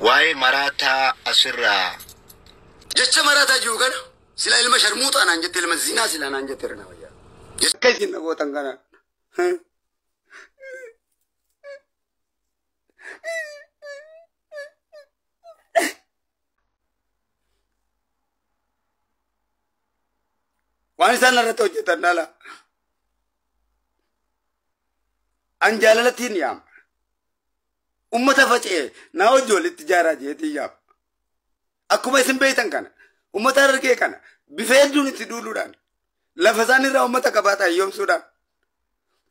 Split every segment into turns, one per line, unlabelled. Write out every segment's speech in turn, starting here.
واي مراتا أسرة
جتش مراتا جوغانا سلا علم شرموط أنا أنجت علم الزنا سلا أنا أنجت رنا ويا جس كيف نقول تنقنا وانسان نرتو جتنا لا أنجلتين يام أمة فتاة ناوجو للتجارة جيتي يام أكو ما اسم بيتان كان أمة رجع كان بفيدون تدولودان لفظان را أمة كباتا يوم سودان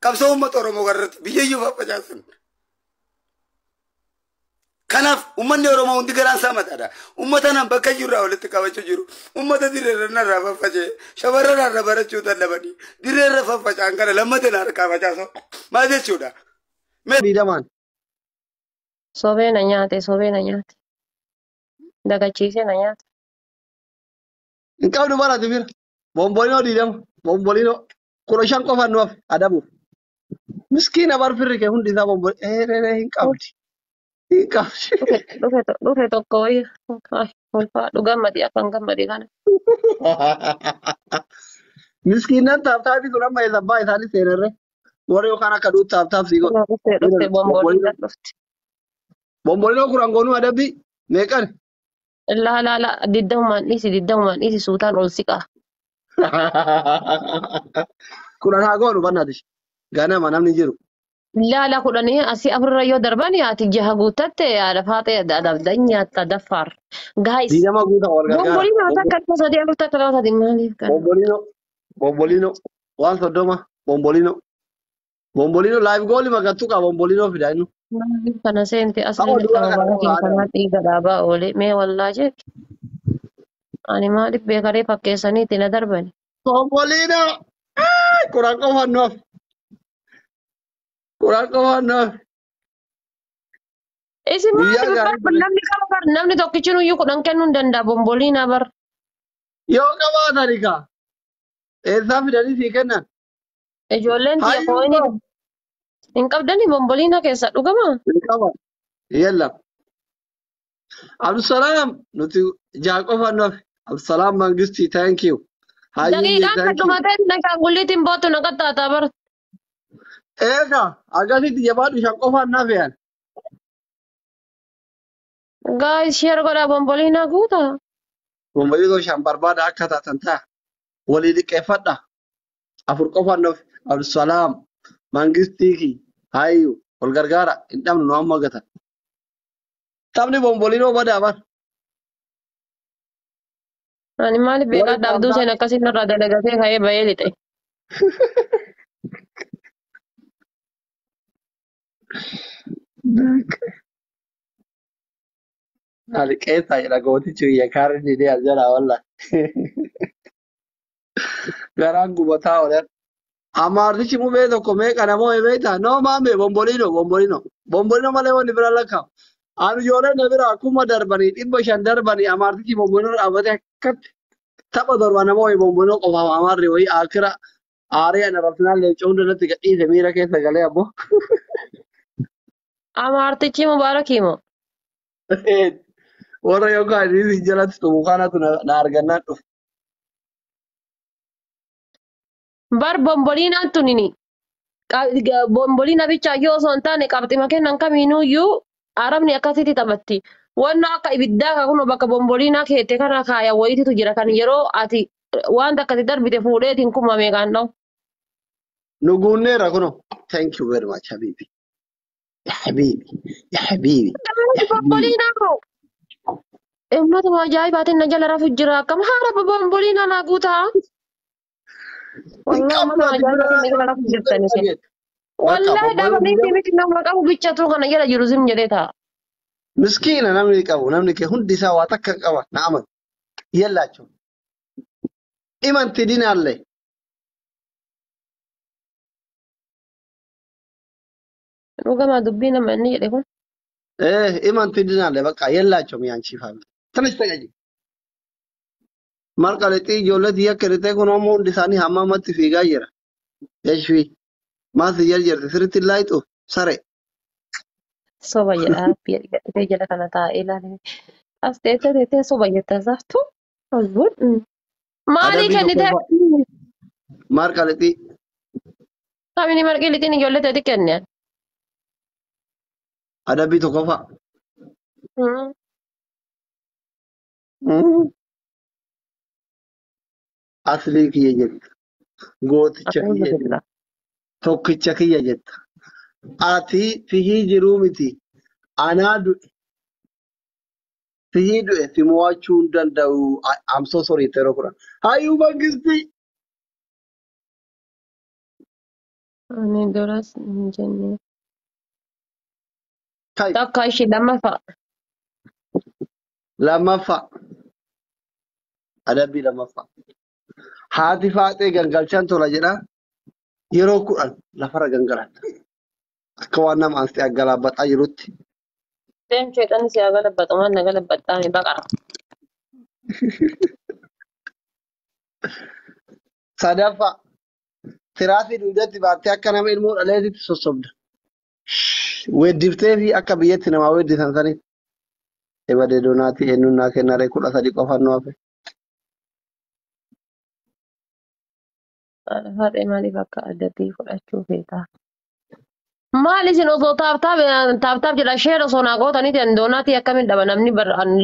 كابسو أمة أورمو غرت بيجيو فبجاسن كناف أمة أورمو عندي كران سامت هذا أمة أنا بكجورا ولا تكاوچو جورو أمة تدير رنا رافا فجأة شبارة رنا برا چوتا لبني دير رافا فجأة أنكر لما تنار كاوچاسو ما ده چودا
Didaman.
Sobee na nyaate. Dagachiisee na nyaate.
Engkau di mana tuh, Fir? Bombolino didam. Bombolino. Kurang kau fanuaf. Adamu. Miskin abar Fir ke hundi sa bombol. Engkau di. Engkau.
Dhufe tokko wayya. Ulfaadhu gammadi afaan gammadi kana.
Miskinan tap-tap itu nama yang sabah isani serere. Wari okana kadu tap-tap sih kok.
Dhufe bombolina dhufti.
Bombolino kurang gonu ada bi. Mekan.
La diddahumaan dhiisi suutaan ol siqaa.
Kurang hagonu banatish. Gana manam ni jiru.
La kudhanii asii afurra yoo darbani ati jaha guuttatte yaada faatee dabdan nyaatta daffaar. Guys.
Didama guuta warga.
Bombolina takka akka sadii afurta talaatati maaliif kana?
Bombolino. Wan sodoma. Bombolino live goal magatu ka bombolino fidainu.
Maaliif kana seente asli qababatiin kanaa dhiiga dhaabaa oole mee wallaa jeeti. Ani maaliif beekaree fakkeessaniiti na darbani.
Bombolino. Kurang kau fanuaf.
Isin maaliif namni tokkichi nuyyuu kudhan kennuu hin danda'a bombolina bar.
Yo qabaata rika. Eessaa fidanii sii kennan?
Ijoolleen tiyya koo'ini hin qabdani bombolina keessa dhugamaa?
Hin qaban. Yalla. Abdusalaam nuti jaha qofa nuuf. Abdusalaam Mangistii thank you.
Daqiiqaan kan dhumatee nagaan gulliitiin bootu naqa taataa bar.
Eega akkasitti jabaadhu shan qofaan naaf yaan.
Guys share godhaa bombolina guutaa.
Bombolino shan barbaada akka taatan ta'a. Walii liqeeffadha. Afur qofaan nuuf. Abdusalaam Mangistii hayyu wal gargaara hin dhabnu nu amma gatan. Taphni bombolino badaa bar.
Ani maaliif beekaa dhaabduu seen akkasiin irraa dalagatee ka'ee bahee lixe.
Hali keessa jedha gootichi biyya kaarri didee as jala walla. Garaan gubataa oolan. Amaartichi mumee tokko meeqa namoo beektaa? No maamee bombolino. Bombolino malee wanni bira lakkaa'u. Ani ijoollee na bira akkuma darbanii 500 darbanii amaartichi bombolino dhaabatee akkatti tapha darba namoo bombolino qofaaf amaarri wayii akira aarii ana rafnaan leencoo hundarratti gadhiise miira keessa galee abbo.
Amaartichi mubaarakii moo?
Warra yookaan inni jalatti tumu kanatu na argannaan dhufe.
Bar bombolinaan tunini. Bombolina bichaa yoo osoo hin taane qabxima kennan kamiinuyyuu arabni akkasitti taphatti. Wanna akka ibiddaa kan kun bakka bombolinaa keette kana kaaya wayititu jira kan yeroo ati waan akkati darbite fuudheetiin kuma meeqaan dhawu.
Nuguunneera kuno. Thank you very much habibi. Ya habibi.
Bombolinaa koo. Uummatuma ajaa'ibaatiin na jala rafu jira akkam haara bombolinaa naa guutaa. Wallahi dhaabanii miti nama qabu bichatu kana jala jiru sim jedhee ta'a.
Miskiina namni qabu namni kee hundi isaa waa takka qaba na'aman yallaachu. Imanti dinaallee.
Dhugamaa dubbii nama inni jedhe kun.
Imanti dinaallee bakka yallaachu miyaan chiifame. Tanis tagaji. Marqa lexii ijoollee xiyya kedetee kun homoo hundi isaanii hamma ammatti fiigaa jira. Yashwi. Maasi jarjarte sirritti illaa ixu sare.
Soba jedhaa dhufee jala kana taa'ee ilaalee as teessee soba jettaa saaftu. Maalii
Adabbii
kennitee
tokkoffaa. Maal qalixii?
qabni marqii lixiin ijoollee ta'etti kenneen?
Adabbii tokkoffaa.
Hmm.
Aslii kiyya jetta. Gooticha
Akkuma
kiyya
gosa
jetta.
biraa.
Tokkicha kiyya jetta. Ati sihii jiruu miti. Anaa du'e. Sihii du'e si mo'achuu hin danda'u. I'm so sorry yeroo kudhan. Hayyuu mangistii.
Ani duras hin jenne.
Kai
Takka ishee lammaffaa.
lammaffaa. Adabbii lammaffaa. Haati faaxee gangalchaan tola jedhaa. Yeroo kudhan lafarra gangalatta. Akka waan nama anstee aggalaabaxaa jirutti.
Deem sheexanni si haa galabbatu maal na galabbaxaame baqara.
Sadaffaa. Tiraasii dugdatti baattee akka nama ilmoo dhaleetitti sossobda. Weeddiftee fi akka biyyatti namaa weeddisan sanitti. Ebadee doonaatii eenyunnaa kennaree 13 qofannoo hafe.
Haadha maaliif akka addattii fudhachuu feetaa? Maal isin osoo taaptaap jedha sheera osoo naa gootanii ta'an doonaatii akkamiin dhaba namni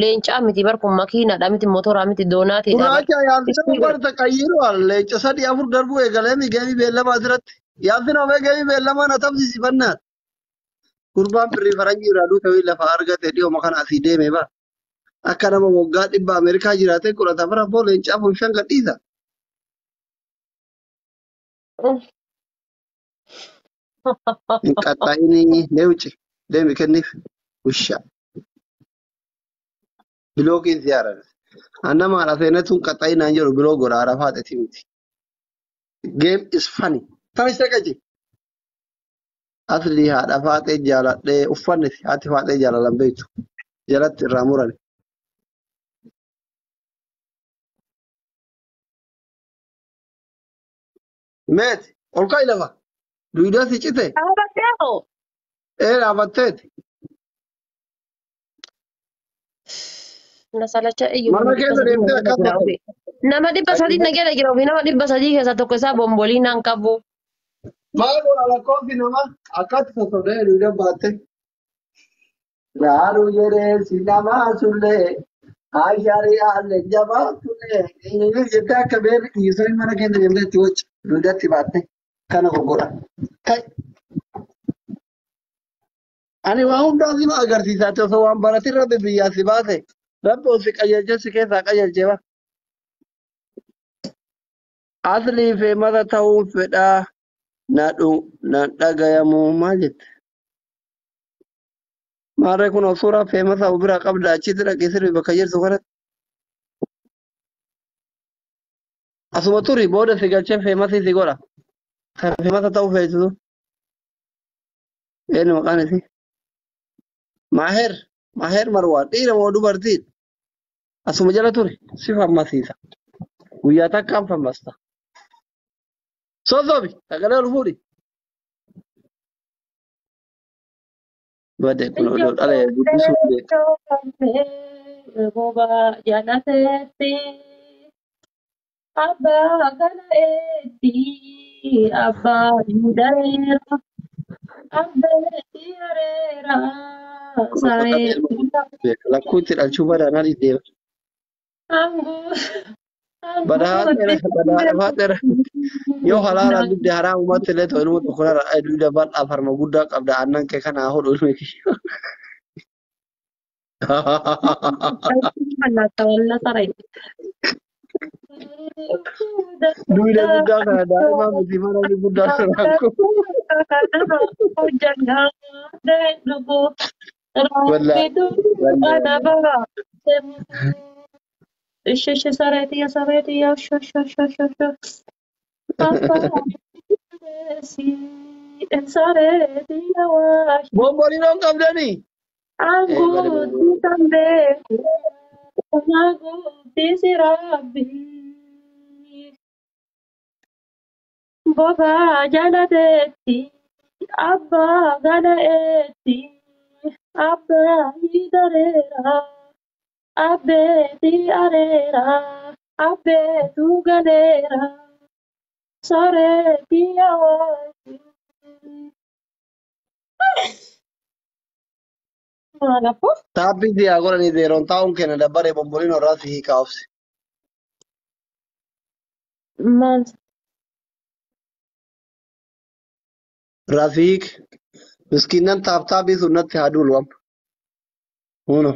leencaa miti bar kun makiinaadha miti motoraa miti doonaatiidha bar.
Gurraacha yaasina barta qayyiruu leenca 3-4 darbuu eegalee geemii beellamaa asirratti. Yaasina ofee geemii beellamaa na taphisiifannaan. Gurbaan birrii faranjii irraa duukaa lafa argate dhiyooma kana asii deeme bara. Akka nama waggaa 100 Ameerikaa jiraatee 14 afoo leencaa 5 gadhiisa. Hin qaxxaa'inii neewuci deemi kenniif usha. Biloogiin ziyaaran. Annama haadha seenatuun qaxxaa'inaan jedhu biloo godha haadha faaxeeti miti. Game is funny. Taphis dhaqaje. Asli haadha faaxee jaaladhee uffanne haati faaxee jaalalan beektu. Jalatti irraa murani. Meeti ol ka'i lafa. Duudaa si cite.
Dhaabatteeho.
Dhaabbatteeti.
Na salacha iyyuu
Mana keessa deemtee akka bakka.
nama 300 nageenya jira ofii nama 300 keessaa tokko isaa bombolii naan qabu.
Maal godha lakkoofsi nama akkatti sossobdee duudaa baatte. Laalu jedhee si namaa sullee. Aashaarii haallee jabaa sullee. Jettee akka beelli dhiisanii mana keessa deemtee itti wacci. Duudatti baatte. Kana goggodha. Kai. Ani waan hundaa si agarsiisaa osoo waan baratin rabbi biyyaa si baase. Rabbi osi qajeelche si keessaa qajeelchee bara. Aslii feemata ta'uun fedhaa na dhagayamuu maal jette? Maarree kun suuraa feemata biraa qabda achitti dhaqee sirbi bakka jirtu kanatti. Asuma turi booda si galchee feemata si godha. Feemata ta'uu feetu. Eenyu maqaan isii? Maher Marwaa dhiira moo dubartiin? Asuma jala ture si fammasiisa. Guyyaa takkaan fammasta. Sosobi sagalee ol fuudhi. Bade kun odoo dhalee guddisuu beeku.
Boba jaalateetti abbaa galaeetti abbaa mudareera abbeetti hareera sareetti
Lakkuutti dhalchuu badaan ali deema. Badaa dheera yoo halaalaan dugde haraa uumatti illee ta'u ilmu tokko irraa dugda bal'aa farma guddaa qabda aannan kee kanaa hodhu ilmi kee. Dugda guddaa kana daa'imaa miti mana inni guddaa rakkoo. Bomboliin on qabdanii.
Boba jaalateetti abbaa galaeetti Abbayi dareera. Abbeeti areera. Abbeetu galeera. Soreeti awwaalchi. Maalafu?
Taappi si haa godhanii zeeroon taa'uun kenna dabbaree bomboliin irraa si hiikaa obsi.
Maal?
Rafiik miskiinan taaptaabii sun natti haa duulu amma. Huno.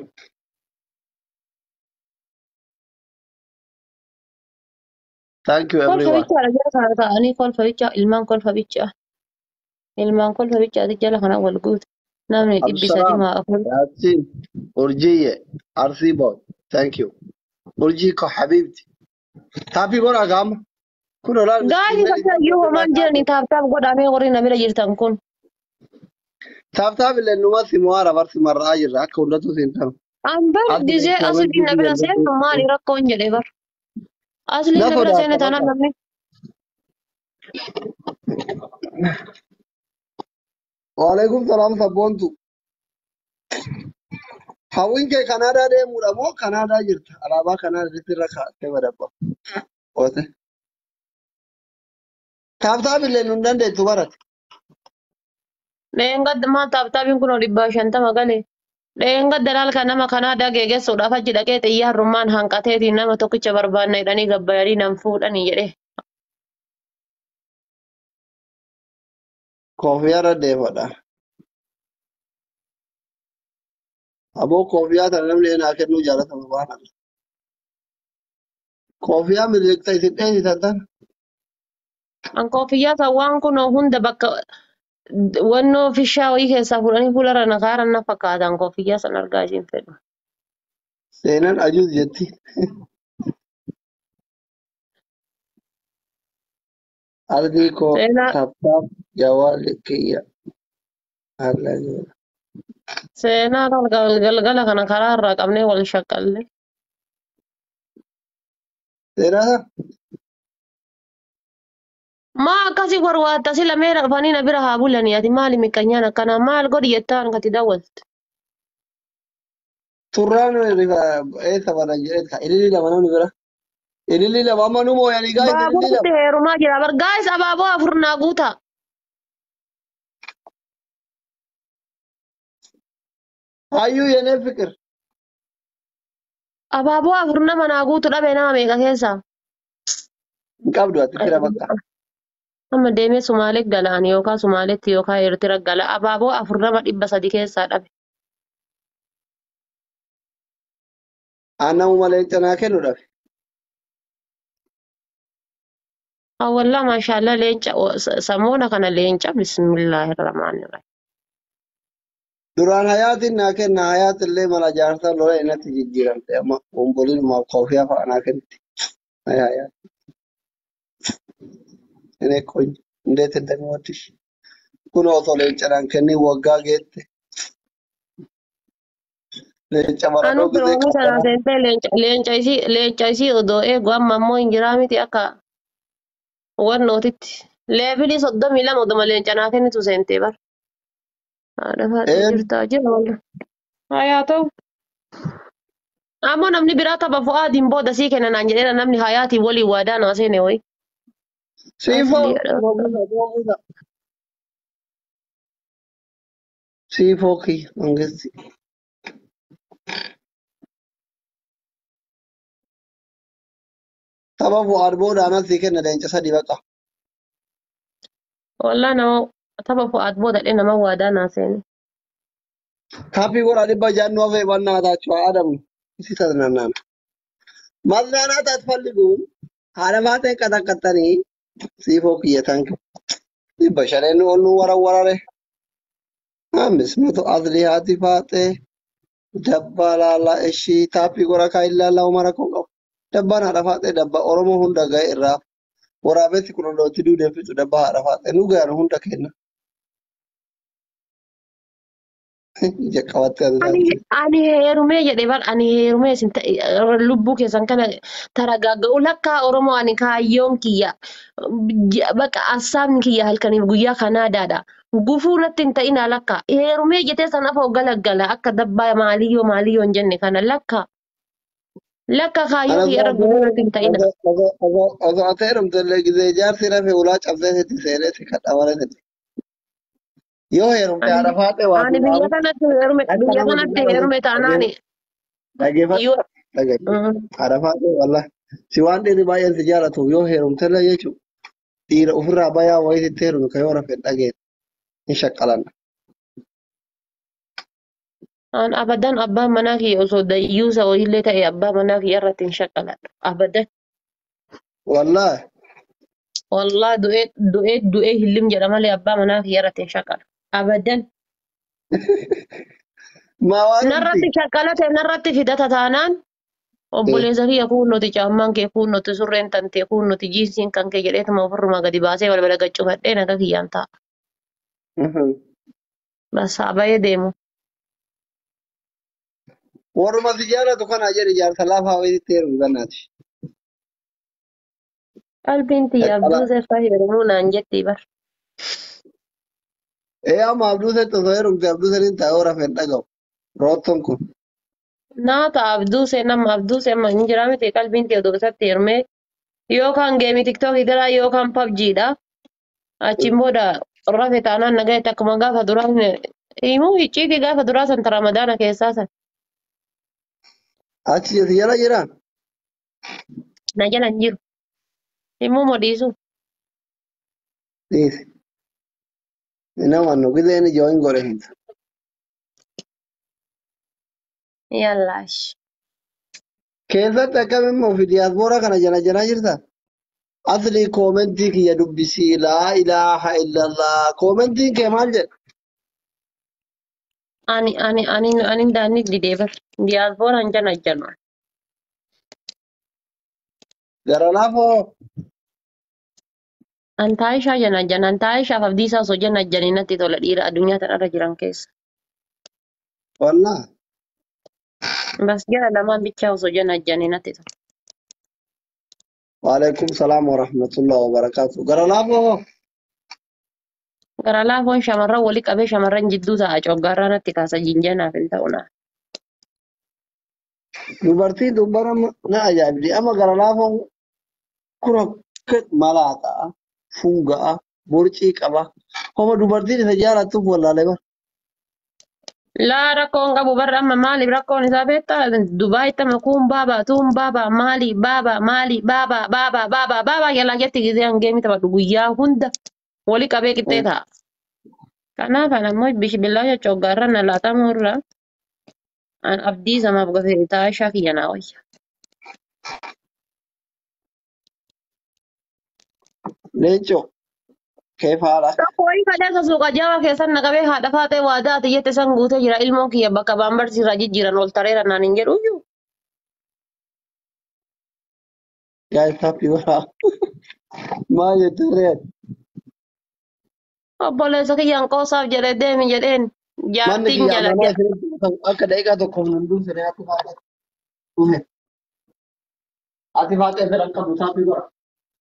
Thank you
Kolfa
everyone.
bichaadha jala kana ta'anii kolfa bichaa ilmaan kolfa bichaa. Ilmaan kolfa bichaati jala kana wal guute. Namni dhibbi sadii
Abdusalaam.
maa afur.
Yaasiin. Urjiyye. Arsii boy. Thank you. Urjii ko habiibti. Taappii godhaa gaama. Kun olaal
Gaayii
miskiinnan
bakka
iddoo
iyyuu
bomboliin
homaan
taa'an.
jiranii taaptaaf godhamee warri na bira jirtan kun.
Taaptaaf illee numatti mo'aara barsi mar'aa jirra akka hundatu siin ta'u.
Ambar
Asli
dizee asli
koomentii
na
fi
bira
jaldeetti.
seenu maali rakkoon jedhee bar. Asli
Na
na bira seene
sodaata
taanaan
bakka.
namni.
Waalaikum salaam sabboontu. Hawwiin kee Kanaadaa deemuudha moo Kanaadaa jirta? Alaabaa Kanaadaa irra kaa'attee badabba. Oote. Taaptaaf illee nu hin dandeettu barate.
Dheengadda maa taaptaafiin kun dhibbaa shantama galee. Dheengadda laalka nama Kanaadaa geegessuudhaaf achi dhaqee xiyyaarrummaan hanqateetiin nama tokkicha barbaanna jedhanii gabbayanii nan fuudhanii jedhee.
Koofiyaarra deemadha. Aboo koofiyaa tana namni naa kennuu jaalatamu waan ala. Koofiyaa miliqxa isin dheesitan tana.
An koofiyyaa sawwaan kun hunda bakka wannoo fishaa wayii keessaa fuudhanii fuularra na kaaran na fakkaatan koofiyyaa san argaa isin fedhu.
Seenan ajuus jetti. Ardii koo
Seenaa
taaptaaf jawaalli kiyya. Alla jira.
seenaa galgala kana karaa irraa qabnee wal shaqqalle.
Seenaa sana.
Maa akkasii warwaatta si lamee dhufanii na bira haa bulanii ati maali miqqanyaan akkanaa maal godhi jettaan kati dawwalte.
Turraan eessa bana jedheetka. Ililii lama namni bira. Ililii lama amma nu mooyanii gaa'is ililii
Baaburri
lama.
heerumaa jira bar gaa'is abaaboo afur naa guuta.
Hayyuu yenee fikir.
Abaaboo afur nama naa guutu dhabe nama meeqa keessa.
Hin qabdu ati fira bakka.
Amma deemee Sumaalee galaan yookaan Sumaaleetti yookaan Eertira gala abaaboo afur nama 300 keessaa dhabe.
Aannamu malee canaa kennu dhabe.
Awwallaa maashaallah leenca samoona kana leenca bismillahirrahmanirrahim.
Duraan hayaatiin naa kenna hayaat illee mala jaarsaa lola inatti jijjiiramte amma bomboliin maaf koofiyaa fa'a naa kennitti. Hayaat. Inni qoonyi indeet iddanii waddish. Kun osoo leencanaan kennii waggaa geette. Leenca maradoo
Anu
gisee
firoomii sana
qabbanaa.
seentee leenca isii odoo eegu amma ammoo hin jiraa miti akka wannootitti. Leebilii 32 oduma leenca naa kennitu seentee bar. Haadha faatee jirtaa jira walla. Hayaa ta'u. Ammoo namni biraa tapha fu'aadiin booda sii kenna naan jedheera namni hayaatiin waliin waadaa naa seene wayi.
Siifoo. Siifoo kiyya mangeessi. Tapha fu'aad booda anas sii kenna leenca sadii baqa.
Wallaa nama tapha fu'aad booda dhee nama waadaa naa seene.
Kaappii godhaa dhibba jaannoo hafee bannaa taachuu haa adamu. Isi tasnannaan. Maznaanaa taat falliguun haadha baatee qaxaqqaxanii siifoo kiyya tanki. Dhibba shaneen ol nu warare. Amis nutu asli haati baatee dabbaa laalaa ishii taappii godhaa kaa illaalaa umara koo qabu. Dabbaan haadha baatee dabbaa Oromoo hunda ga'e irraa waraabessi kun hundootti duudee fixu dabbaa haadha baatee nu ga'an hunda kenna. Ija qabattee
Ani heerumee jedhee bar ani heerumee isin lubbuu keessan kana taragaaga'u lakkaa Oromoo ani kaayyoon kiyya bakka assaabni kiyya halkaniif guyyaa Kanaadaadha. gufuu natti hin ta'inaa lakka. Heerumee jetee sana afoo galagala akka dabbaa maaliyyoo hin jenne kana lakka. Lakka kaayyoo
Ana
kiyya irra gufuu natti hin ta'ina.
osoo ati heerumtellee gizee jaarsi rafee ulaa cabsee sitti seenee si kadha malee sitti. Yoo heerumte haadha faate waa
Ani biyya kanatti heerume taanaan
dhaggeeffadhu.
yoo
Haadha faate wallah. Si waan dhiirri baay'een si jaalatu yoo heerumtellee jechuudha. Dhiira ofirraa bayaa wayii sitti heerume kan yoo rafee dhageet hin shaqqalanna.
an abadan abbaan manaa kiyya osoo dayyuusa wayiillee ta'e abbaa manaa kiyya irratti hin shaqqaladhu. Abadan.
Wallah.
Wallah du'ee hillim jedha malee abbaa manaa kiyya irratti hin shaqqalu. Abadan.
Maa waan
Narratti shaqqalate narratti fidata taanaan obboleessa kiyya kuunnoti caammaan kee kuunnoti surreen tantee kuunnoti jiinsiin kan kee jedheetuma ofirrumaa gadi baasee balbala gaccufadhee naga kiyyaan ta'a. Basaa bayee deemu.
warruma si jaalatu kana jedhi jaarsa lafaa wayiitti heerumu gannaati.
Qalbiin tiyya abduu seeffaa heerumuu naan jetti bar.
Amma abduu seetti osoo heerumte abduu saniin taa'ee yoo rafeen dhaga'u. Roottoon kun.
Naata abduusee nama abduusee amma hin jiraa miti qalbiin tiyya otoo isatti heerumee yookaan geemii tiktookii galaa yookaan pabjiidha. Achiin booda rafe taanaan nagayetti akkuma gaafa duraa himuu icciitii gaafa duraa san ramadaana keessaa san
Achi si jala jiraa?
na jala hin jiru. Himuu modhiisu.
Dhiisi. Nama nu gizeen ijoo hin godhe hin.
Yallaash.
Keessatti akkamiin moofi diyaaspoora kana jala jalaa jirta? Asli koomentii kiyya dubbisii laa ilaaha illallah. Koomentiin kee maal jedha?
Ani daanni didee bar. Diyaaspooraan jana janu.
Gara laafoo.
Antaayishaa jana jana antaayishaaf abdiisaa osoo jana janii natti tola dhiira addunyaa tanarra jiran keessa.
Wallah.
Bas jara lamaan bichaa osoo jana janii natti tola.
Waalaikum salaam wa rahmatullahi wa barakatuh. Gara laafoo.
Gara laafoon shamarran walii qabee shamarran jidduu ta'a coggaarraa natti kaasa jinjanaaf hin ta'una.
Dubartiin dubbara na ajaa'ibdi. Amma gara laafoon kun akka malaataa, fungaa, borcii qaba. Homa dubartiin isa jaalattuuf wallaalee bara.
Laa rakkoon qabu barra amma maaliif rakkoon isaa beektaa Dubaayitti amma kun baabaa tuun baabaa maali baabaa jalaa jetti gisee hangeemi taphadhu guyyaa hunda walii qabee qixxee ta'a. Kanaaf an ammoo bishbillaa jecha hoggaarra na laatamuu irra an abdii samaaf gafee taa'ishaa kiyya naa wayya.
Leencoo. Keef haadha.
Tokko wayii kadhasa suuqa jama keessan naqabee haadha faatee waadaa ati jette san guutee jira ilmoon kiyya bakka baambarsiirraa jijjiiran ol tareera naan hin jedhu iyyuu.
Yaa isaaf yoo maal jettee re'een?
Obboleessa kiyyaan qoosaaf jedhee deemi jedheen
Manni
jaartiin
kiyya
jala
amanaa isinitti akka daqiiqaa tokkoof nan dursine ati faatee dhufe. Ati faatee fedhan qabu isaaf gora.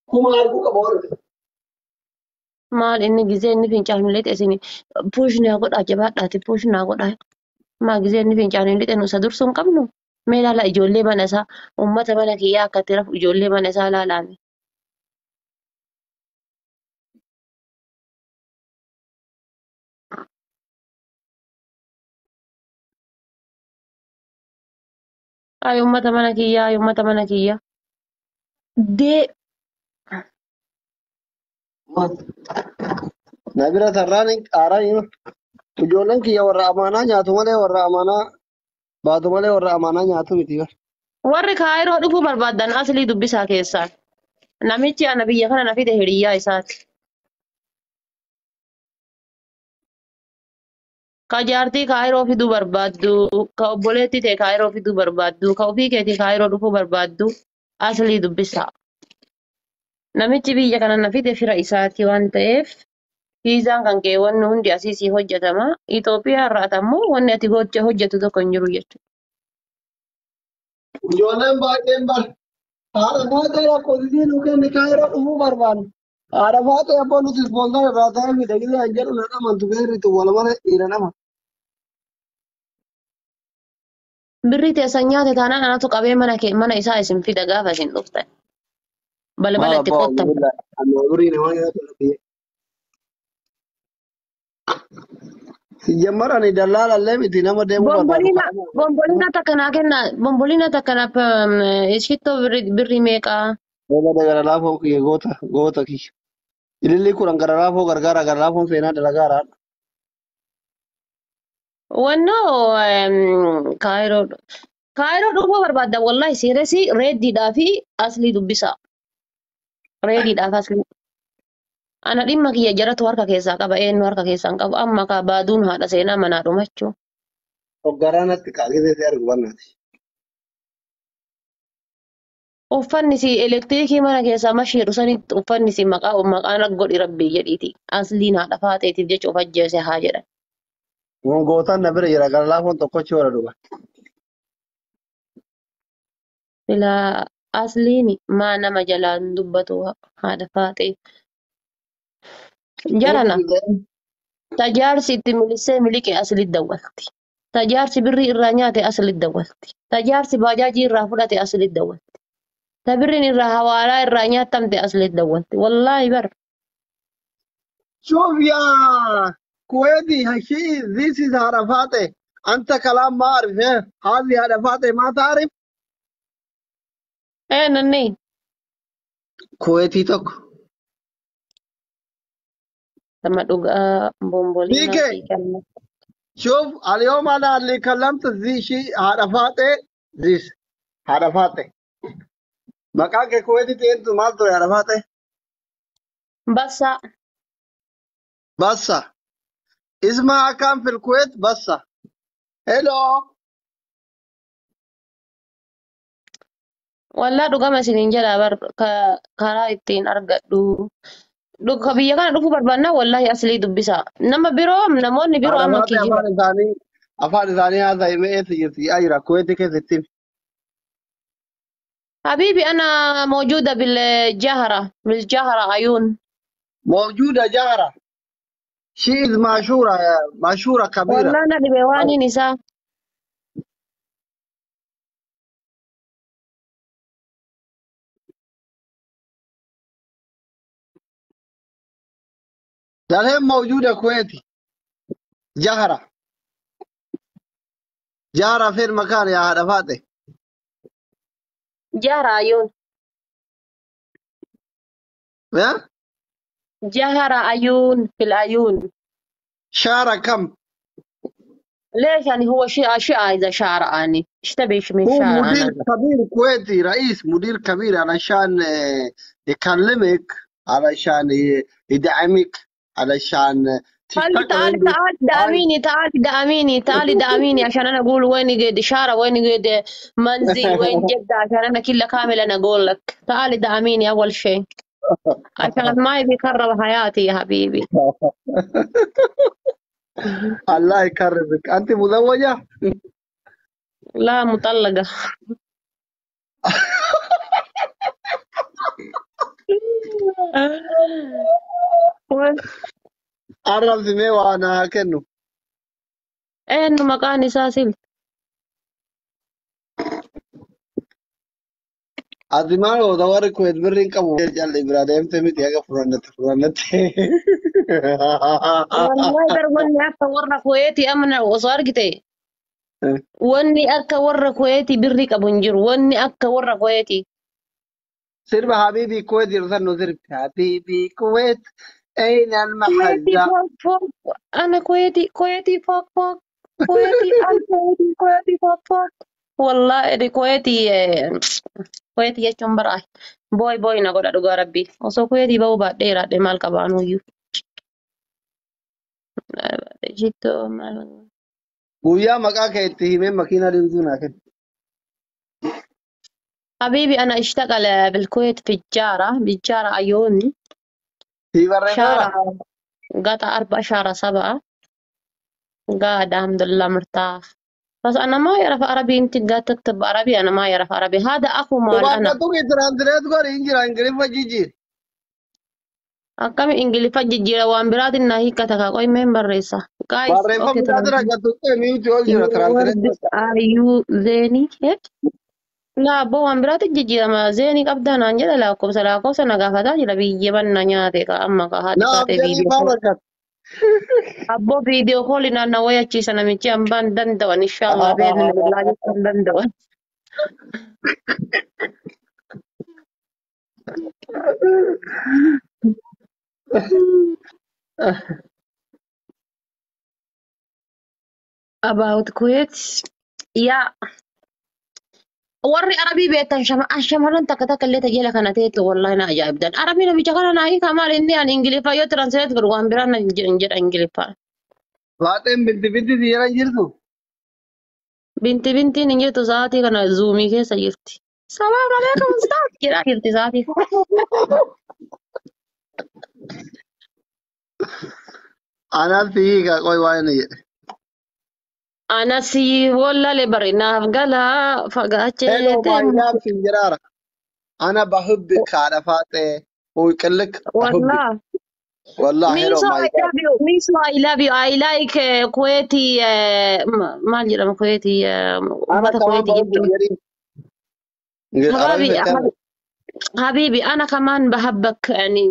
Kuma arguu qaba oolu.
maal inni gisee inni fincaan lixee isin puush naa godhaa jabaadhaati puush naa godhaa maa gisee inni fincaan lixee nu isa dursuu hin qabnu mee ilaala ijoollee mana isaa uummata mana kiyyaa akka itti rafu ijoollee mana isaa ilaalaame. Ay uummata mana kiyyaa ay uummata mana kiyyaa. Dee
Na bira sarraan qaaraa hima. Ijoolleen kiyya warra amaanaa nyaatu malee warra amaanaa baatu malee warra amaanaa nyaatu miti bara.
warri kaayiroo dhufuu barbaadan aslii dubbisaa keessaan namichi ana biyya kana na fide hiriyyaa isaati. Ka jaartii kaayiroo fiduu barbaaddu ka obboleetti ta'e kaayiroo fiduu barbaaddu ka ofii keetii kaayiroo dhufuu barbaaddu aslii dubbisaa. Namichi biyya kana na fide fira isaati waan ta'eef viizaan kan kee wanni hundi asiisii hojjetama. Itoophiyaa irraa ammoo wanni ati hojjetu tokko hin jiru jechuudha.
Ijoolleen baay'een bara haadha faatee rakkoo sisii nu kenni kaayiroo dhufuu barbaadu. عرفات يا بولو تسبوندا راتا في دقيقة أنجل لنا من تغير تو ولا مرة إيرنا ما
Birri teessan nyaate taanaan anatu qabee mana isaa isin fida gaafa isin dhuftan.
ما
Balbala itti
لبوا
qottan.
ولا أنا أوريني ما يأكل في جمرة أنا دلالة اللي متي نما ديمو بربادو كلام
Bomboliina takka naaf ishittoo birri meeqaa?
هذا ده غرلا فوق كي غوتا كي اللي كوران غرلا فوق غرغارا فوق سينا دلغارا
Wannoo kaayiroo dhufuu barbaadda wallahi siiresi reeddiidhaa fi aslii dubbisa. Reediidhaaf aslii. Ana dhimma kiyya jaratu harka keessaa qaba eenyu harka keessaa hin qabu amma kaa baaduun haadha seenaa manaa dhumachuu.
وغرانا تكاغي سي أرغوانا
Uffanni si elektirikii mana keessaa mashiidhu sanitti uffanni si maqaan godhi rabbii jedhiiti. Asliin haadha faateetiif jecha of ajjeese haa jedhan.
غوتا نبر يرا غرلا فوق توكو چورا دوبا
Silaa asliin maa nama jalaan dubbatu haadha faatee. Jarana tajaarsi itti milisee miliqe aslitti dawwalti. Tajaarsi birrii irraa nyaate aslitti dawwalti. Tajaarsi baajaajii irraa fudhate aslitti dawwalti. Ta birriin irraa hawaalaa irraa nyaatamte aslitti dawwalti. Wallaahi bar.
شوف يا كويتي هالشيء ذيس إز عرفاته أنت كلام ما أعرف هذه عرفاته ما تعرف
Nanni.
كويتي توك
Sama dhugaa bomboliinaa fi
ديكي
qalma.
شوف اليوم أنا اللي كلمت ذي شيء عرفاته ذيس عرفاته مكان كويتي أنت ما تدري عرفاته
Bassa.
بس اسمها كان في الكويت بس هلو
Wallaa dhugama isiniin jedhaa bar karaa ittiin argadhu. Biyya kana dhufuu barbaannaa wallaahi aslii dubbisa. Namoonni biroo amma
عرفاته
kijiba.
أفان ثاني هذا يميت في أجرا كويتي كيف تتم
حبيبي أنا موجودة بالجهرة عيون.
موجودة جارة شيء مشهورة مشهورة كبيرة
والله أنا بيواني نساء.
الحين موجودة كويتي جهرة جهرة في المكان يا عرفاتي
جهرة عيون.
ها
جهرة عيون في العيون.
شارة كم
ليش يعني هو شيء إذا شعر أني إيش تبي من
هو
شعر
مدير
أنا.
كبير كويتي رئيس مدير كبير علشان يكلمك علشان يدعمك علشان
خلي
تشتغل
تعالي
عندك
تعالي دعميني عشان أنا أقول وين قد إشارة وين قد منزل وين جدة عشان أنا كله كامل أنا أقول لك تعالي دعميني أول شيء عشان ما يبي يخرب حياتي يا حبيبي.
الله يكرمك أنت مزوجة
لا مطلقة.
عرف سمي وأنا كنو
إنه مكاني ساسل.
أدمان ودوار كويت برين كم جل إبراهيم تمي تيجا فرنت
والله واني أكا ورا كويتي أمنا وصار كتير واني أكا ورا كويتي بريك أبنجر واني أكا ورا كويتي.
سيرب حبيبي كويت يرسل سيرب حبيبي كويت أين
كويتي
المحجة
فوق أنا كويتي فوق أنا كويتي فوق والله دي كويتي يجون براي بوي نقول أدوغا ربي وصو كويتي باو بعد ديرا دي مال كبانو يو جيتو مال.
ويا مكا كيتي مكينة رمزونا كن
حبيبي أنا اشتغل بالكويت في بالجارة عيوني
في برا
شهر قطع 4 شهر 7 قاعدة الحمد لله مرتاح. بس أنا ما يعرف عربي أنت قاعد تكتب عربي أنا ما يعرف عربي هذا أخو مال
وما
أنا.
كتو كتران دريت غور إنجر إنجر فجيجي
Akkami Ingiliffa jijjiira waan biraatiin na hiikkata qoy meen barreessa. Guys,
Barreeffamni
okay,
isaa dura gattuqee miitii ol jira
What
translate.
are you zeni? La bo waan biraatiin jijjiirama zeni qabdaa naan jedha lakkoofsa na gaafataa jira biyya banna nyaate ka amma ka haati
Naam
taate
jedhii
viidiyoo
maal
kool.
rakkata?
Abbo viidiyoo koolii naannoo wayachiisa namichi hambaan danda'an inshallah beekni billaa jechuun danda'an. About Kuwait, yaa warri arabii beektan shamarran takka illee tajaajila kana ta'etu wallahi na ajaa'ibdan. Arabii namicha kana naa hiika maal inni ani ingiliffaa yoo translate godhu waan biraa na jedha ingiliffaa.
Baaxeen binti jiran jirtu.
Bintiin hin jirtu sa'aatii kana zuumii keessa jirti. Sababa beekamu ustaas jedhaa jirti sa'aatii.
Anaaf fi hiika qoy waa inni jedhe.
Anasi wallaalee bareedinaaf galaa fagaachee
Hello my
deemu.
love finjiraara. Ana bahubbik haadha faaxee. Qillik bahubbik.
Wallah.
Wallah
Me
hello
so
my
I
love.
love you. Me so I love you. I like Kuwaiti. Maal jedhama Kuwaiti.
Ana
Uummata
kamaan
Kuwaiti
bahubbik
jechuun.
jedhii. Arabii
Habibi,
fekkaata.
حبيبي أنا كمان بحبك يعني